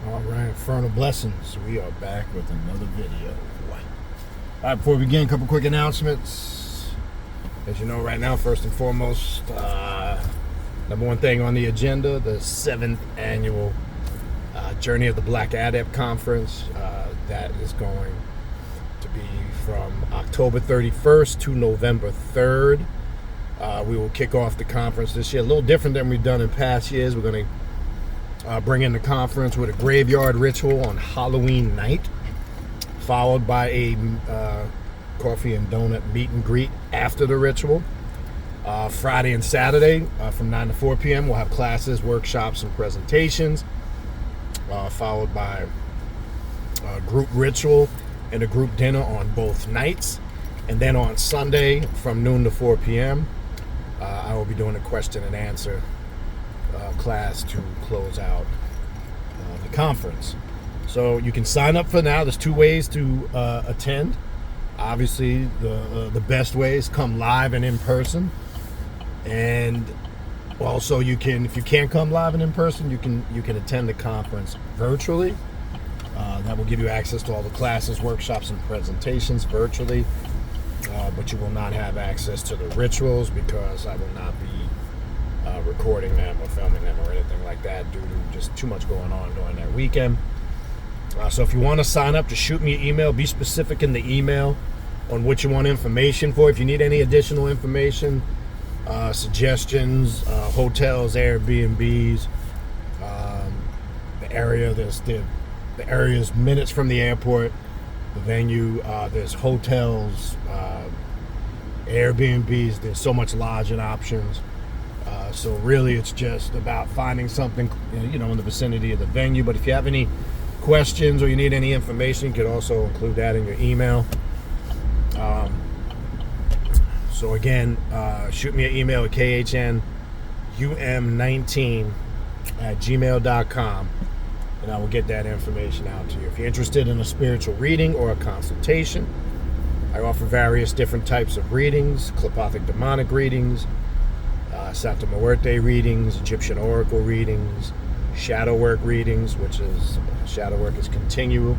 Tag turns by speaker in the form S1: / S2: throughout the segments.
S1: All right, Infernal Blessings. We are back with another video. All right, before we begin, a couple quick announcements. As you know, right now, first and foremost, number one thing on the agenda, the 7th annual Journey of the Black Adept Conference. That is going to be from October 31st to November 3rd. We will kick off the conference this year a little different than we've done in past years. We're going to bring in the conference with a graveyard ritual on Halloween night, followed by a coffee and donut meet and greet after the ritual. Friday and Saturday from 9 to 4 p.m. we'll have classes, workshops, and presentations, followed by a group ritual and a group dinner on both nights. And then on Sunday from noon to 4 p.m. I will be doing a question and answer class to close out the conference. So you can sign up for now. There's two ways to attend. Obviously, the best way is come live and in person. And also, you can, if you can't come live and in person, you can attend the conference virtually. That will give you access to all the classes, workshops, and presentations virtually. But you will not have access to the rituals because I will not be recording them or filming them or anything like that due to just too much going on during that weekend. So if you want to sign up, just shoot me an email. Be specific in the email on what you want information for. If you need any additional information, suggestions, hotels, Airbnbs, the area, the area is minutes from the airport, the venue, there's hotels, Airbnbs, there's so much lodging options. So really it's just about finding something, in the vicinity of the venue. But if you have any questions or you need any information, you can also include that in your email. So again, shoot me an email at khnum19@gmail.com and I will get that information out to you. If you're interested in a spiritual reading or a consultation, I offer various different types of readings: Klipothic demonic readings, Santa Muerte readings, Egyptian oracle readings, shadow work readings, which is, shadow work is continual.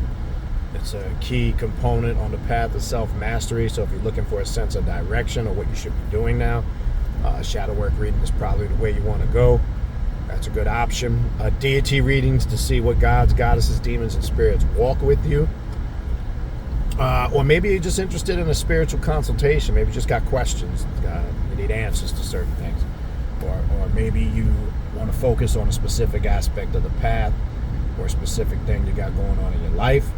S1: It's a key component on the path of self-mastery. So if you're looking for a sense of direction or what you should be doing now, shadow work reading is probably the way you want to go. That's a good option. Deity readings to see what gods, goddesses, demons, and spirits walk with you. Or maybe you're just interested in a spiritual consultation. Maybe you just got questions. You need answers to certain things. Or maybe you want to focus on a specific aspect of the path or a specific thing you got going on in your life.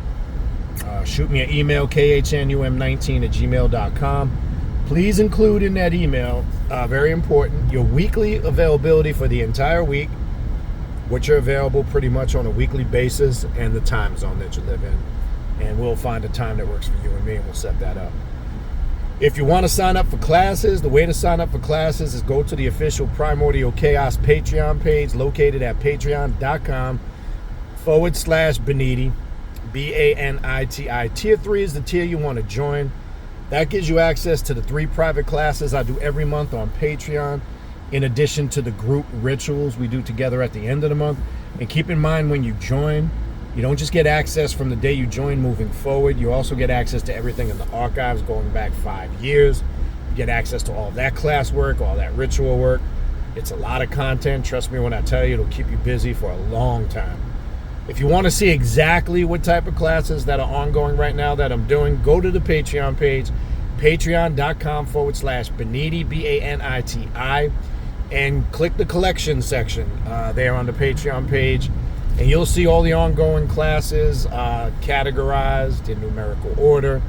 S1: Shoot me an email, khnum19@gmail.com. Please include in that email, very important, your weekly availability for the entire week, what you're available pretty much on a weekly basis, and the time zone that you live in. And we'll find a time that works for you and me, and we'll set that up. If you want to sign up for classes, the way to sign up for classes is go to the official Primordial Chaos Patreon page located at patreon.com/Baniti, Baniti. Tier 3 is the tier you want to join. That gives you access to the 3 private classes I do every month on Patreon, in addition to the group rituals we do together at the end of the month. And keep in mind, when you join, you don't just get access from the day you join moving forward. You also get access to everything in the archives going back 5 years. You get access to all that class work, all that ritual work. It's a lot of content. Trust me when I tell you, it'll keep you busy for a long time. If you want to see exactly what type of classes that are ongoing right now that I'm doing, go to the Patreon page, patreon.com/Baniti, Baniti, and click the collection section there on the Patreon page. And you'll see all the ongoing classes categorized in numerical order.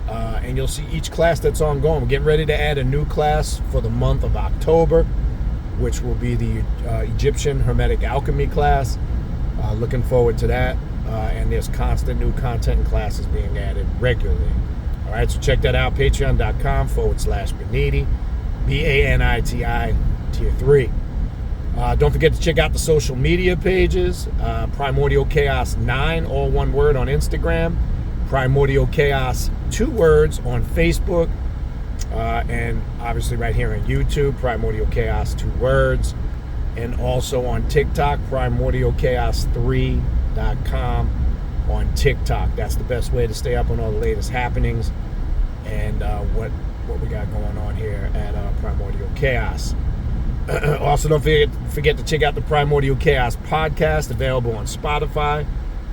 S1: And you'll see each class that's ongoing. We're getting ready to add a new class for the month of October, which will be the Egyptian Hermetic Alchemy class. Looking forward to that. And there's constant new content and classes being added regularly. All right, so check that out, patreon.com/Baniti, Baniti, tier 3. Don't forget to check out the social media pages. Primordial Chaos 9, all one word, on Instagram. Primordial Chaos 2 words on Facebook. And obviously right here on YouTube, Primordial Chaos 2 words. And also on TikTok, Primordial Chaos 3 Primordial.com on TikTok. That's the best way to stay up on all the latest happenings and what we got going on here at Primordial Chaos. Also, don't forget to check out the Primordial Chaos podcast, available on Spotify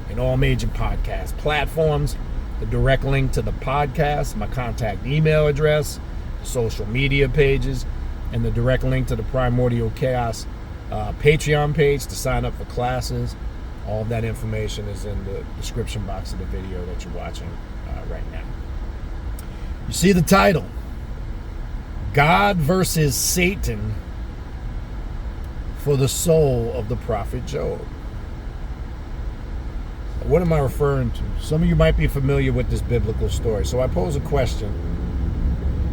S1: and all major podcast platforms. The direct link to the podcast, my contact email address, the social media pages, and the direct link to the Primordial Chaos Patreon page to sign up for classes. All of that information is in the description box of the video that you're watching right now. You see the title, God versus Satan for the soul of the prophet Job. What am I referring to? Some of you might be familiar with this biblical story. So I pose a question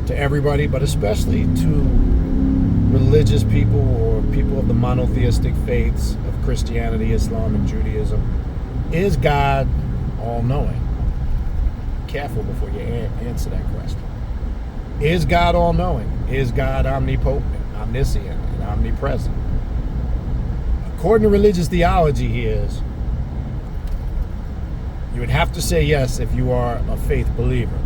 S1: to everybody, but especially to religious people or people of the monotheistic faiths of Christianity, Islam, and Judaism. Is God all-knowing? Careful before you answer that question. Is God all-knowing? Is God omnipotent, omniscient, and omnipresent? According to religious theology, he is. You would have to say yes if you are a faith believer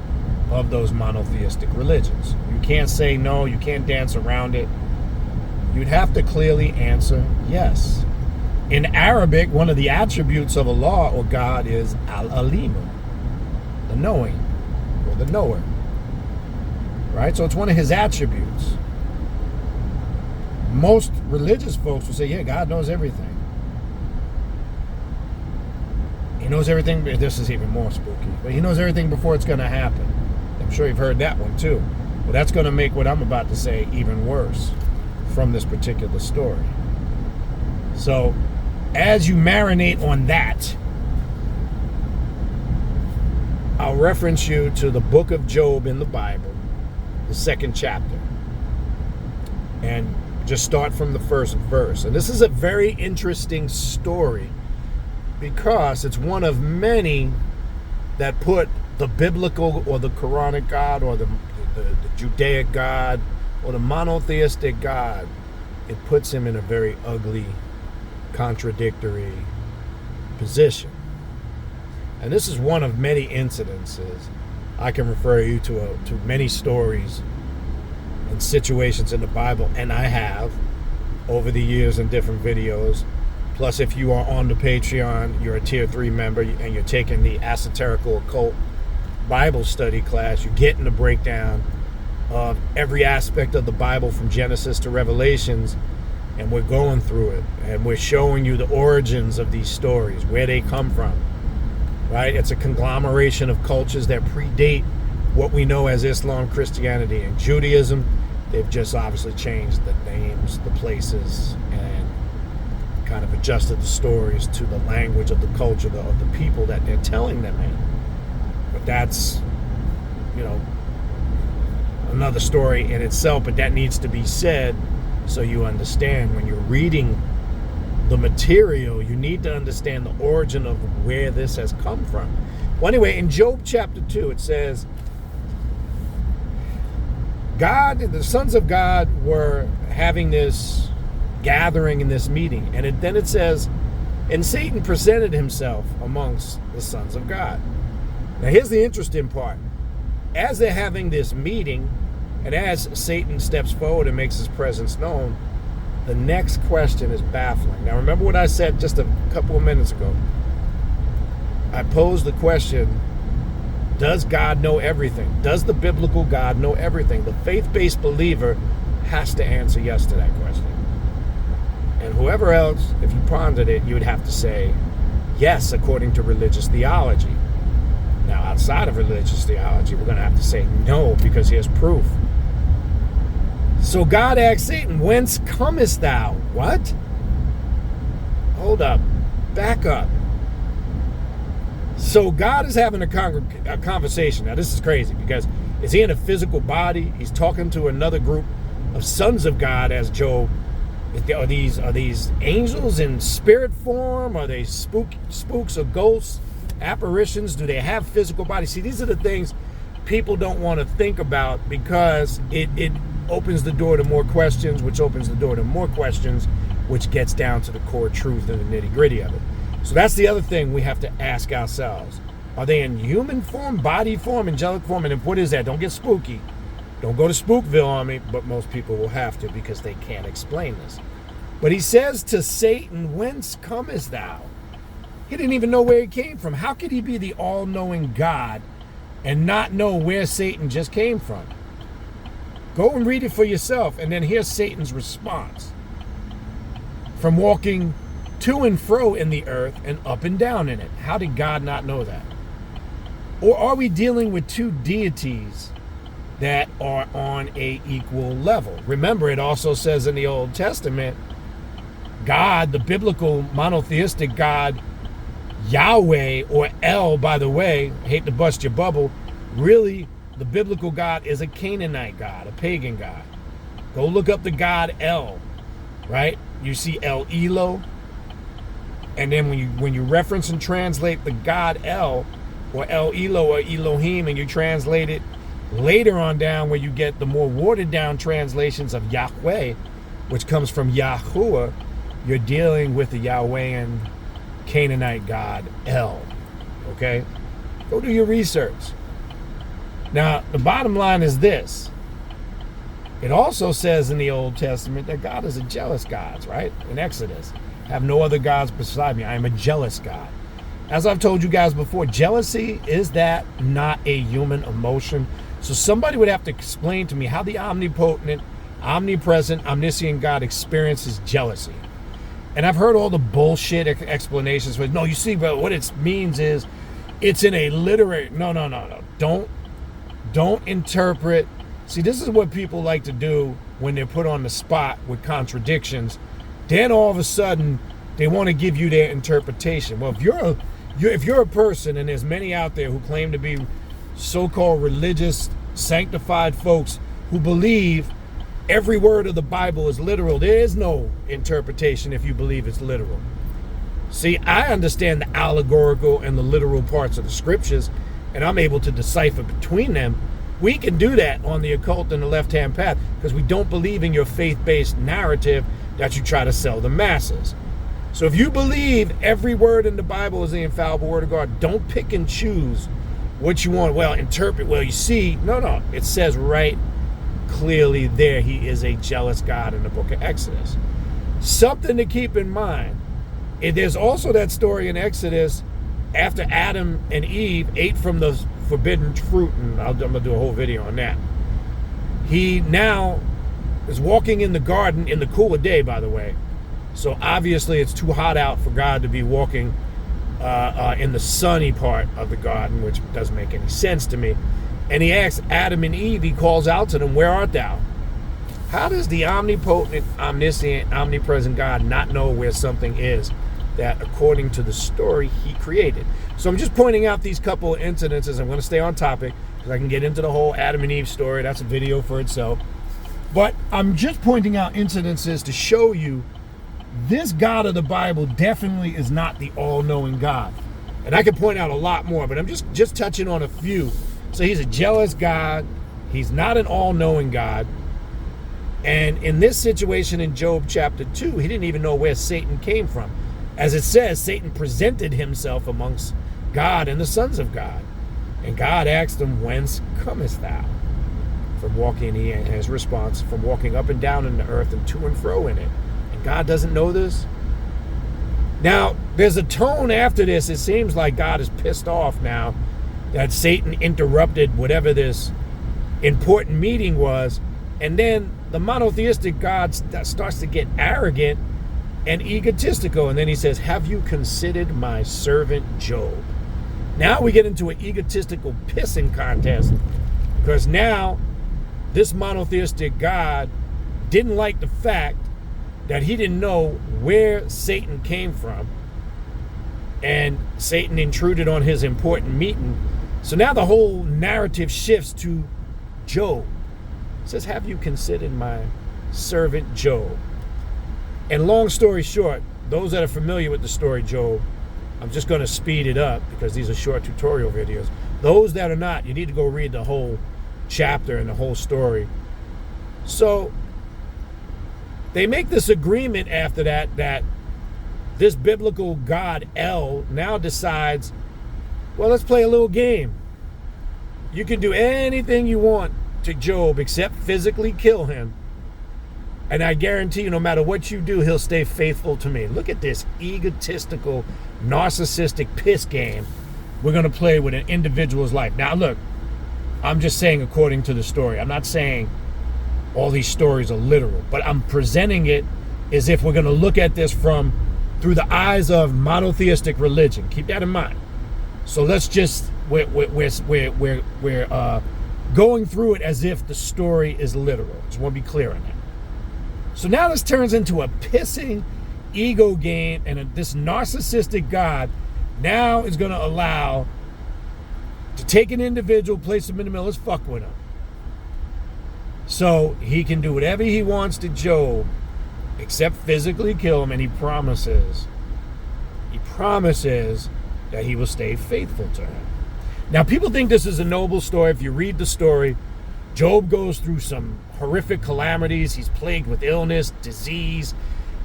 S1: of those monotheistic religions. You can't say no, you can't dance around it. You'd have to clearly answer yes. In Arabic, one of the attributes of Allah or God is Al-Alimu, the knowing or the knower. Right? So it's one of his attributes. Most religious folks will say, yeah, God knows everything. He knows everything. This is even more spooky. But he knows everything before it's going to happen. I'm sure you've heard that one too. Well, that's going to make what I'm about to say even worse from this particular story. So, as you marinate on that, I'll reference you to the book of Job in the Bible, the 2nd chapter. And just start from the first verse. And this is a very interesting story because it's one of many that put the biblical or the Quranic God or the Judaic God or the monotheistic God, it puts him in a very ugly, contradictory position. And this is one of many incidences. I can refer you to many stories and situations in the Bible, and I have over the years in different videos. Plus, if you are on the Patreon, you're a Tier 3 member, and you're taking the Esoterical Occult Bible Study class, you're getting the breakdown of every aspect of the Bible from Genesis to Revelations, and we're going through it, and we're showing you the origins of these stories, where they come from, right? It's a conglomeration of cultures that predate what we know as Islam, Christianity, and Judaism. They've just obviously changed the names, the places, and kind of adjusted the stories to the language of the culture of the people that they're telling them in. But that's, another story in itself, but that needs to be said so you understand when you're reading the material, you need to understand the origin of where this has come from. Well, anyway, in Job chapter 2, it says, the sons of God were having this gathering in this meeting. And then it says, and Satan presented himself amongst the sons of God. Now here's the interesting part. As they're having this meeting, and as Satan steps forward and makes his presence known, the next question is baffling. Now remember what I said just a couple of minutes ago. I posed the question, does God know everything? Does the biblical God know everything? The faith-based believer has to answer yes to that question. And whoever else, if you pondered it, you would have to say yes, according to religious theology. Now, outside of religious theology, we're going to have to say no, because here's proof. So God asked Satan, whence comest thou? What? Hold up. Back up. So God is having a conversation. Now, this is crazy, because is he in a physical body? He's talking to another group of sons of God, as Job. Are these angels in spirit form? Are they spooks or ghosts? Apparitions? Do they have physical bodies? See, these are the things people don't want to think about, because it opens the door to more questions, which opens the door to more questions, which gets down to the core truth and the nitty-gritty of it. So that's the other thing we have to ask ourselves. Are they in human form, body form, angelic form? And what is that? Don't get spooky. Don't go to Spookville on me, but most people will have to because they can't explain this. But he says to Satan, whence comest thou? He didn't even know where he came from. How could he be the all-knowing God and not know where Satan just came from? Go and read it for yourself, and then here's Satan's response. From walking to and fro in the earth and up and down in it. How did God not know that? Or are we dealing with two deities that are on a equal level? Remember, it also says in the Old Testament, God, the biblical monotheistic God, Yahweh, or El, by the way, hate to bust your bubble, really, the biblical God is a Canaanite God, a pagan God. Go look up the God El, right? You see El Elo, and then when you reference and translate the God El, or El Elo, or Elohim, and you translate it later on down where you get the more watered down translations of Yahweh, which comes from Yahuwah, you're dealing with the Yahwehan Canaanite God El. Okay? Go do your research. Now, the bottom line is this. It also says in the Old Testament that God is a jealous God, right? In Exodus, have no other gods beside me. I am a jealous God. As I've told you guys before, jealousy, is that not a human emotion? So somebody would have to explain to me how the omnipotent, omnipresent, omniscient God experiences jealousy. And I've heard all the bullshit explanations for, no, you see, but what it means is it's in a literary, no. Don't interpret. See, this is what people like to do when they're put on the spot with contradictions. Then all of a sudden, they want to give you their interpretation. Well, if you're a person, and there's many out there who claim to be so-called religious, sanctified folks who believe every word of the Bible is literal, there is no interpretation if you believe it's literal. See, I understand the allegorical and the literal parts of the scriptures, and I'm able to decipher between them. We can do that on the occult and the left-hand path because we don't believe in your faith-based narrative that you try to sell the masses. So if you believe every word in the Bible is the infallible word of God, don't pick and choose what you want. Well, interpret. Well, you see, no. It says right clearly there, he is a jealous God in the book of Exodus. Something to keep in mind. There's also that story in Exodus after Adam and Eve ate from the forbidden fruit, and I'm going to do a whole video on that. He now is walking in the garden in the cool of day, by the way. So obviously it's too hot out for God to be walking in the sunny part of the garden, which doesn't make any sense to me. And he asks Adam and Eve, he calls out to them, where art thou? How does the omnipotent, omniscient, omnipresent God not know where something is that, according to the story, he created? So I'm just pointing out these couple of incidences. I'm going to stay on topic because I can get into the whole Adam and Eve story. That's a video for itself. But I'm just pointing out incidences to show you this God of the Bible definitely is not the all-knowing God. And I could point out a lot more, but I'm just touching on a few. So he's a jealous God. He's not an all-knowing God. And in this situation in Job chapter 2, he didn't even know where Satan came from. As it says, Satan presented himself amongst God and the sons of God. And God asked him, whence comest thou? From walking, and his response, from walking up and down in the earth and to and fro in it. And God doesn't know this? Now, there's a tone after this. It seems like God is pissed off now that Satan interrupted whatever this important meeting was. And then the monotheistic God starts to get arrogant and egotistical. And then he says, have you considered my servant Job? Now we get into an egotistical pissing contest, because now this monotheistic God didn't like the fact that he didn't know where Satan came from, and Satan intruded on his important meeting. So now the whole narrative shifts to Job. It says, have you considered my servant Job? And long story short, those that are familiar with the story Job, I'm just going to speed it up because these are short tutorial videos. Those that are not, you need to go read the whole chapter and the whole story. So they make this agreement after that this biblical God, El, now decides, well, let's play a little game. You can do anything you want to Job except physically kill him. And I guarantee you, no matter what you do, he'll stay faithful to me. Look at this egotistical, narcissistic piss game we're going to play with an individual's life. Now, look, I'm just saying according to the story. I'm not saying all these stories are literal, but I'm presenting it as if we're going to look at this through the eyes of monotheistic religion. Keep that in mind. So let's just, we're going through it as if the story is literal. Just want to be clear on that. So now this turns into a pissing ego game, and this narcissistic God now is going to allow to take an individual, place him in the middle, let's fuck with him. So he can do whatever he wants to Job, except physically kill him, and he promises that he will stay faithful to him. Now, people think this is a noble story. If you read the story, Job goes through some horrific calamities. He's plagued with illness, disease.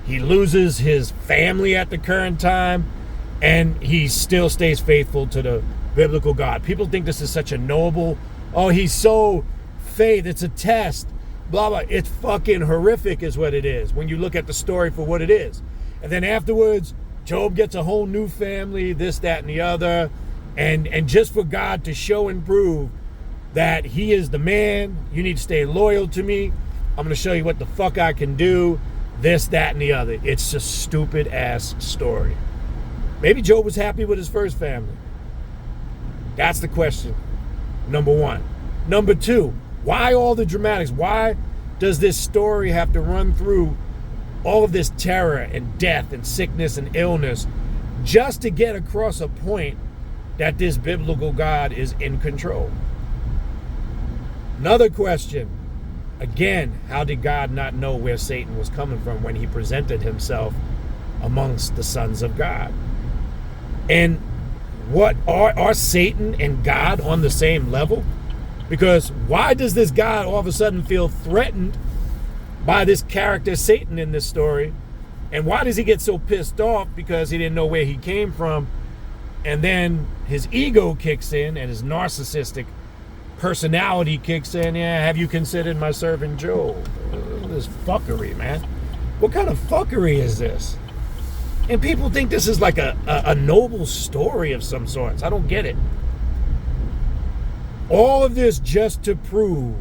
S1: He loses his family at the current time, and he still stays faithful to the biblical God. People think this is such a noble, oh, he's so faith, it's a test, blah, blah. It's fucking horrific is what it is when you look at the story for what it is. And then afterwards, Job gets a whole new family, this, that, and the other. And just for God to show and prove that he is the man, you need to stay loyal to me. I'm going to show you what the fuck I can do, this, that, and the other. It's a stupid ass story. Maybe Job was happy with his first family. That's the question. Number one. Number two, why all the dramatics? Why does this story have to run through all of this terror and death and sickness and illness just to get across a point that this biblical God is in control? Another question. Again, how did God not know where Satan was coming from when he presented himself amongst the sons of God? And what are Satan and God on the same level? Because why does this God all of a sudden feel threatened by this character Satan in this story? And why does he get so pissed off? Because he didn't know where he came from. And then his ego kicks in and his narcissistic personality kicks in. Yeah, have you considered my servant Job? This fuckery, man. What kind of fuckery is this? And people think this is like a noble story of some sorts. I don't get it. All of this just to prove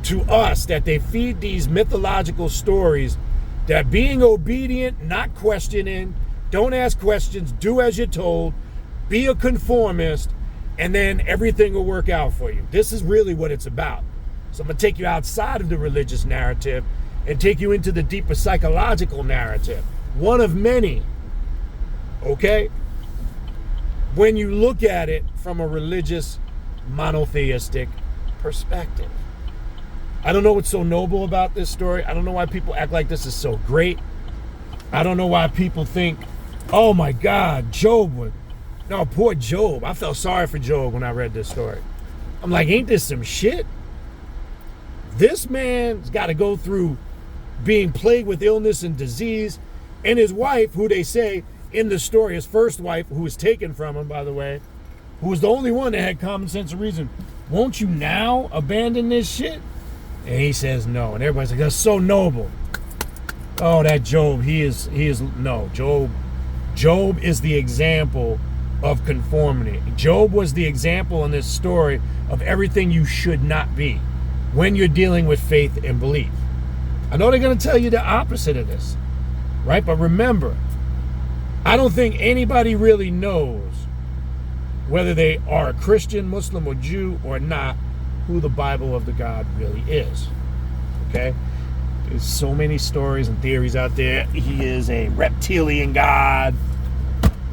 S1: to us that they feed these mythological stories that being obedient, not questioning, don't ask questions, do as you're told, be a conformist, and then everything will work out for you. This is really what it's about. So I'm going to take you outside of the religious narrative and take you into the deeper psychological narrative. One of many, okay? When you look at it from a religious, monotheistic perspective. I don't know what's so noble about this story. I don't know why people act like this is so great. I don't know why people think, oh my God, Job would. No, poor Job. I felt sorry for Job when I read this story. I'm like, ain't this some shit? This man's got to go through being plagued with illness and disease, and his wife, who they say in the story, his first wife, who was taken from him, by the way, who was the only one that had common sense and reason. Won't you now abandon this shit? And he says no. And everybody's like, that's so noble. Oh, that Job, Job is the example of conformity. Job was the example in this story of everything you should not be when you're dealing with faith and belief. I know they're going to tell you the opposite of this, right? But remember, I don't think anybody really knows whether they are a Christian, Muslim, or Jew or not, who the Bible of the God really is, okay? There's so many stories and theories out there. He is a reptilian God,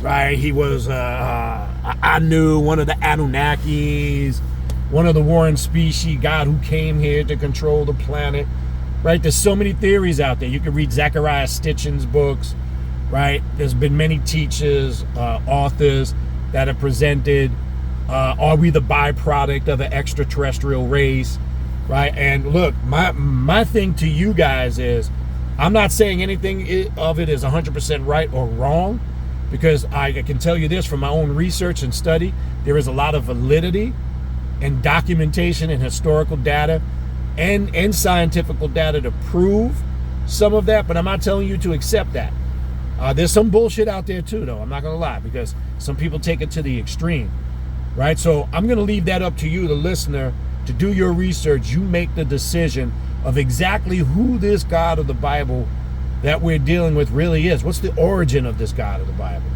S1: right? He was Anu, one of the Anunnakis, one of the warring species, God who came here to control the planet, right? There's so many theories out there. You can read Zechariah Stitchin's books, right? There's been many teachers, authors that have presented, are we the byproduct of an extraterrestrial race, right? And look, my thing to you guys is, I'm not saying anything of it is 100% right or wrong, because I can tell you this from my own research and study, there is a lot of validity and documentation and historical data and scientific data to prove some of that, but I'm not telling you to accept that. There's some bullshit out there too, though. I'm not going to lie, because some people take it to the extreme, right? So I'm going to leave that up to you, the listener, to do your research. You make the decision of exactly who this God of the Bible that we're dealing with really is. What's the origin of this God of the Bible?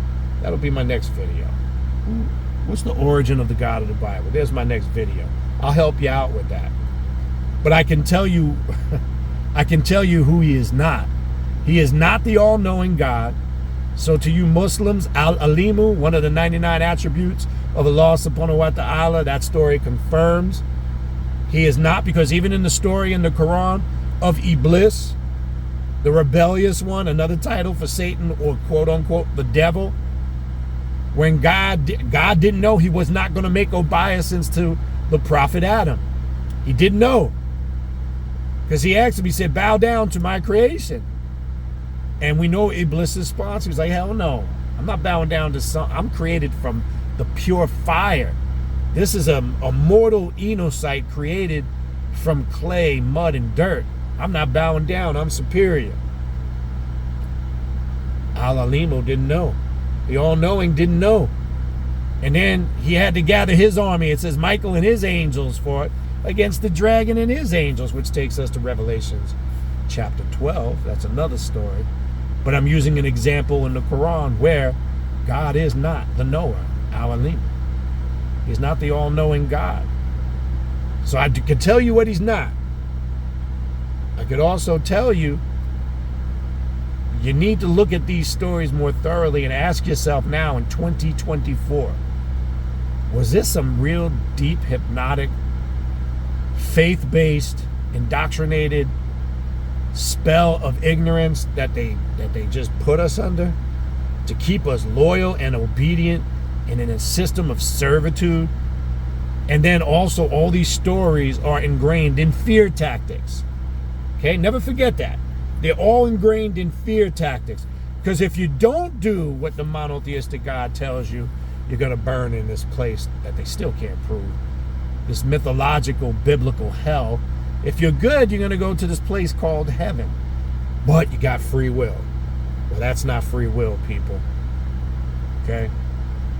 S1: That'll be my next video. What's the origin of the God of the Bible? There's my next video. I'll help you out with that. But I can tell you, I can tell you who he is not. He is not the all-knowing God. So to you Muslims, Al-Alimu, one of the 99 attributes of Allah subhanahu wa ta'ala, that story confirms he is not, because even in the story in the Quran of Iblis, the rebellious one, another title for Satan, or quote unquote the devil, when God didn't know he was not going to make obeisance to the prophet Adam. He didn't know, because he asked him, he said, bow down to my creation. And we know Iblis' response, he was like, hell no, I'm not bowing down to some, I'm created from the pure fire. This is a mortal Enocyte created from clay, mud, and dirt. I'm not bowing down, I'm superior. Al-Alimu didn't know. The all-knowing didn't know. And then he had to gather his army. It says Michael and his angels fought against the dragon and his angels, which takes us to Revelations chapter 12. That's another story. But I'm using an example in the Quran where God is not the knower, Al-Alimu. He's not the all-knowing God. So I could tell you what he's not. I could also tell you, you need to look at these stories more thoroughly and ask yourself now in 2024, was this some real deep, hypnotic, faith-based, indoctrinated spell of ignorance that they just put us under to keep us loyal and obedient and in a system of servitude? And then also all these stories are ingrained in fear tactics. Okay, never forget that. They're all ingrained in fear tactics. Because if you don't do what the monotheistic God tells you, you're going to burn in this place that they still can't prove. This mythological, biblical hell. If you're good, you're going to go to this place called heaven. But you got free will. Well, that's not free will, people. Okay?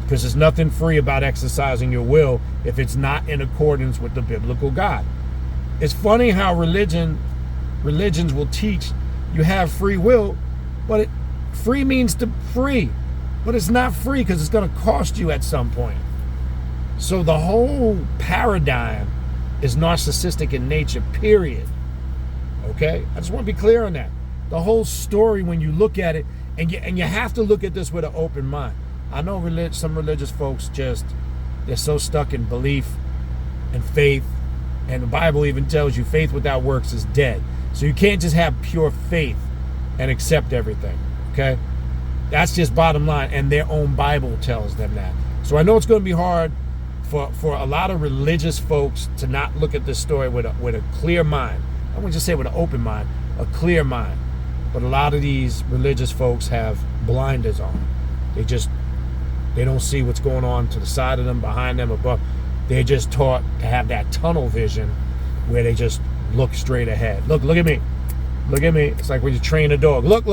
S1: Because there's nothing free about exercising your will if it's not in accordance with the biblical God. It's funny how religions will teach you have free will, but free means to free. But it's not free, because it's going to cost you at some point. So the whole paradigm is narcissistic in nature, period. Okay? I just want to be clear on that. The whole story, when you look at it, and you have to look at this with an open mind. I know some religious folks they're so stuck in belief and faith, and the Bible even tells you faith without works is dead. So you can't just have pure faith and accept everything, okay? That's just bottom line, and their own Bible tells them that. So I know it's going to be hard for a lot of religious folks to not look at this story with a clear mind. I wouldn't just say with an open mind, a clear mind. But a lot of these religious folks have blinders on. They don't see what's going on to the side of them, behind them, above. They're just taught to have that tunnel vision where they just look straight ahead. Look at me. Look at me. It's like when you train a dog. Look.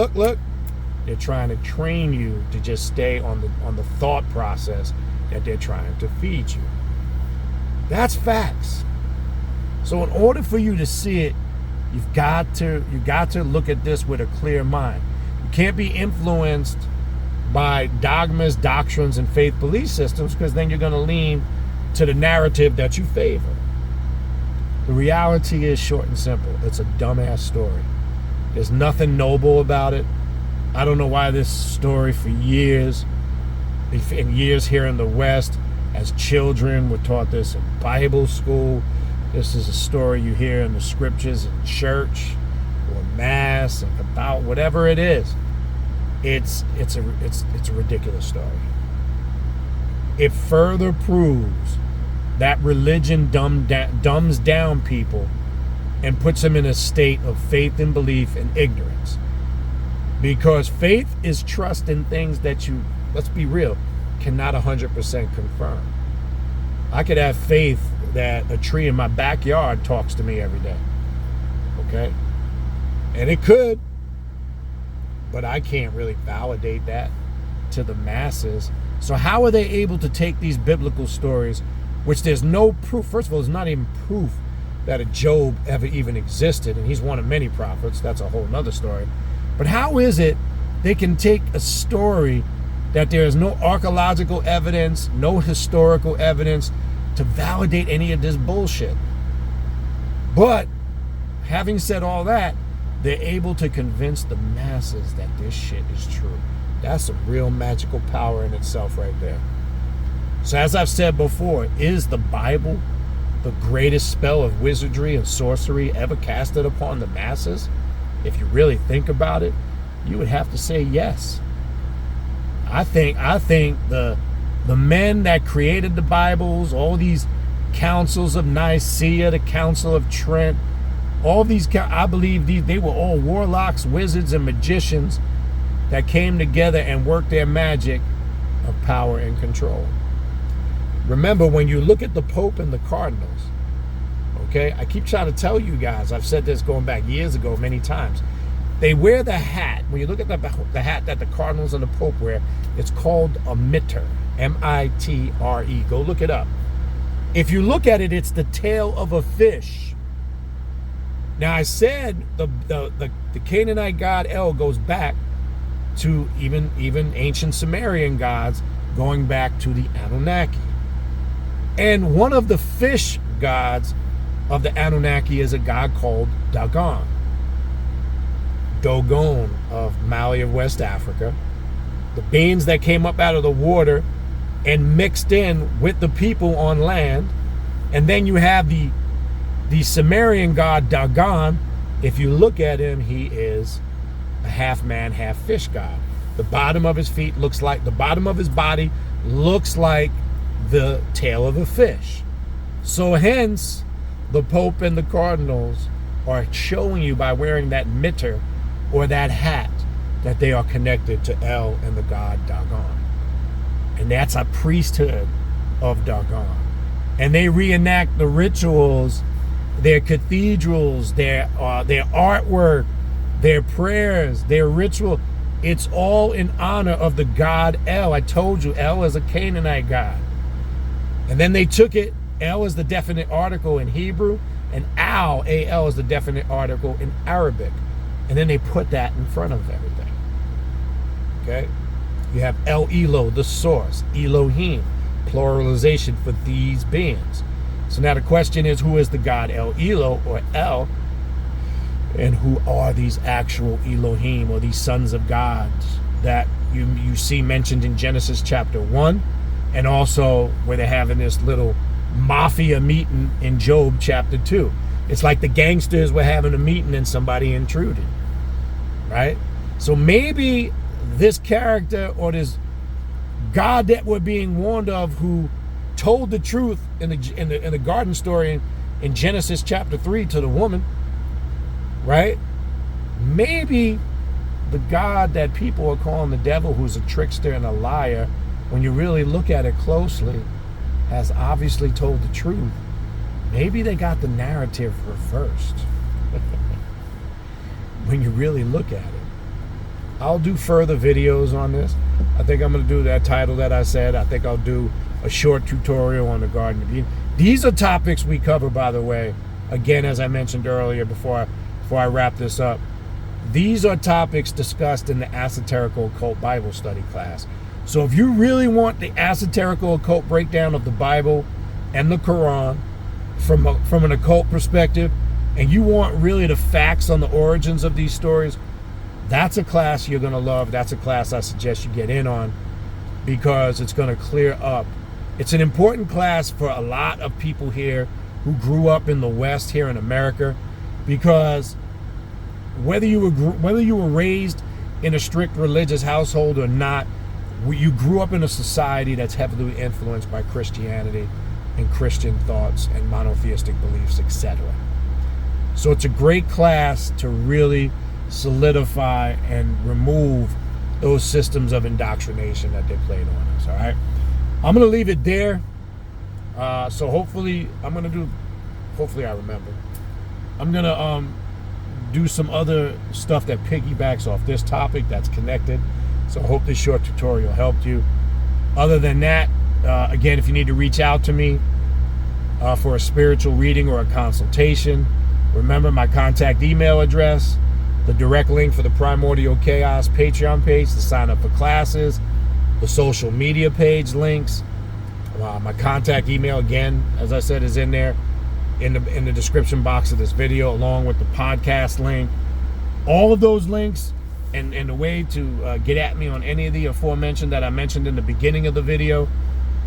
S1: They're trying to train you to just stay on the thought process that they're trying to feed you. That's facts. So in order for you to see it, you've got to look at this with a clear mind. You can't be influenced by dogmas, doctrines, and faith belief systems, because then you're going to lean to the narrative that you favor. The reality is short and simple. It's a dumbass story. There's nothing noble about it. I don't know why this story for years here in the West, as children, we're taught this in Bible school. This is a story you hear in the scriptures in church or mass and about whatever it is. It's a ridiculous story. It further proves that religion dumbs down people and puts them in a state of faith and belief and ignorance. Because faith is trust in things that you, let's be real, cannot 100% confirm. I could have faith that a tree in my backyard talks to me every day. Okay? And it could, but I can't really validate that to the masses. So how are they able to take these biblical stories, which there's no proof? First of all, there's not even proof that a Job ever even existed, and he's one of many prophets. That's a whole nother story. But how is it they can take a story that there is no archaeological evidence, no historical evidence to validate any of this bullshit? But having said all that, they're able to convince the masses that this shit is true. That's some real magical power in itself right there. So as I've said before, is the Bible the greatest spell of wizardry and sorcery ever casted upon the masses? If you really think about it, you would have to say yes. I think the men that created the Bibles, all these councils of Nicaea, the Council of Trent, all these, I believe they were all warlocks, wizards, and magicians that came together and worked their magic of power and control. Remember, when you look at the Pope and the Cardinals, okay, I keep trying to tell you guys, I've said this going back years ago many times, they wear the hat. When you look at the hat that the Cardinals and the Pope wear, it's called a mitre, M-I-T-R-E. Go look it up. If you look at it, it's the tail of a fish. Now, I said the Canaanite god El goes back to even ancient Sumerian gods, going back to the Anunnaki. And one of the fish gods of the Anunnaki is a god called Dagon. Dogon of Mali of West Africa. The beings that came up out of the water and mixed in with the people on land. And then you have the Sumerian god Dagon. If you look at him, he is a half man, half fish god. The bottom of his feet looks like, the bottom of his body looks like the tail of a fish. So hence, the Pope and the Cardinals are showing you by wearing that mitre or that hat that they are connected to El and the god Dagon. And that's a priesthood of Dagon. And they reenact the rituals, their cathedrals, their artwork, their prayers, their ritual. It's all in honor of the god El. I told you, El is a Canaanite god. And then they took it, El is the definite article in Hebrew, and Al, A-L, is the definite article in Arabic. And then they put that in front of everything. Okay? You have El Elo, the source, Elohim, pluralization for these beings. So now the question is, who is the god El Elo or El? And who are these actual Elohim or these sons of God that you see mentioned in Genesis chapter 1, and also where they're having this little mafia meeting in Job chapter 2. It's like the gangsters were having a meeting and somebody intruded, right? So maybe this character or this God that we're being warned of, who told the truth in the garden story in Genesis chapter 3 to the woman, right? Maybe the God that people are calling the devil, who's a trickster and a liar, when you really look at it closely, has obviously told the truth. Maybe they got the narrative reversed. When you really look at it. I'll do further videos on this. I think I'm going to do that title that I said. I think I'll do a short tutorial on the Garden of Eden. These are topics we cover, by the way. Again, as I mentioned earlier, before I wrap this up, these are topics discussed in the Esoterical Occult Bible Study class. So if you really want the esoterical occult breakdown of the Bible and the Quran from an occult perspective, and you want really the facts on the origins of these stories, that's a class you're going to love. That's a class I suggest you get in on, because it's going to clear up. It's an important class for a lot of people here who grew up in the West here in America, because whether you were raised in a strict religious household or not, you grew up in a society that's heavily influenced by Christianity and Christian thoughts and monotheistic beliefs, etc. So it's a great class to really solidify and remove those systems of indoctrination that they played on us. All right, I'm gonna leave it there. So hopefully I remember. I'm gonna do some other stuff that piggybacks off this topic that's connected. So I hope this short tutorial helped you. Other than that, again, if you need to reach out to me for a spiritual reading or a consultation, remember my contact email address, the direct link for the Primordial Chaos Patreon page to sign up for classes, the social media page links, my contact email, again, as I said, is in there in the description box of this video, along with the podcast link. All of those links and the way to get at me on any of the aforementioned that I mentioned in the beginning of the video,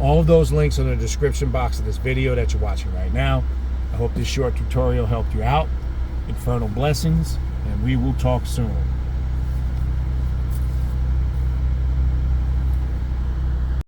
S1: all of those links are in the description box of this video that you're watching right now. I hope this short tutorial helped you out. Infernal blessings, and we will talk soon.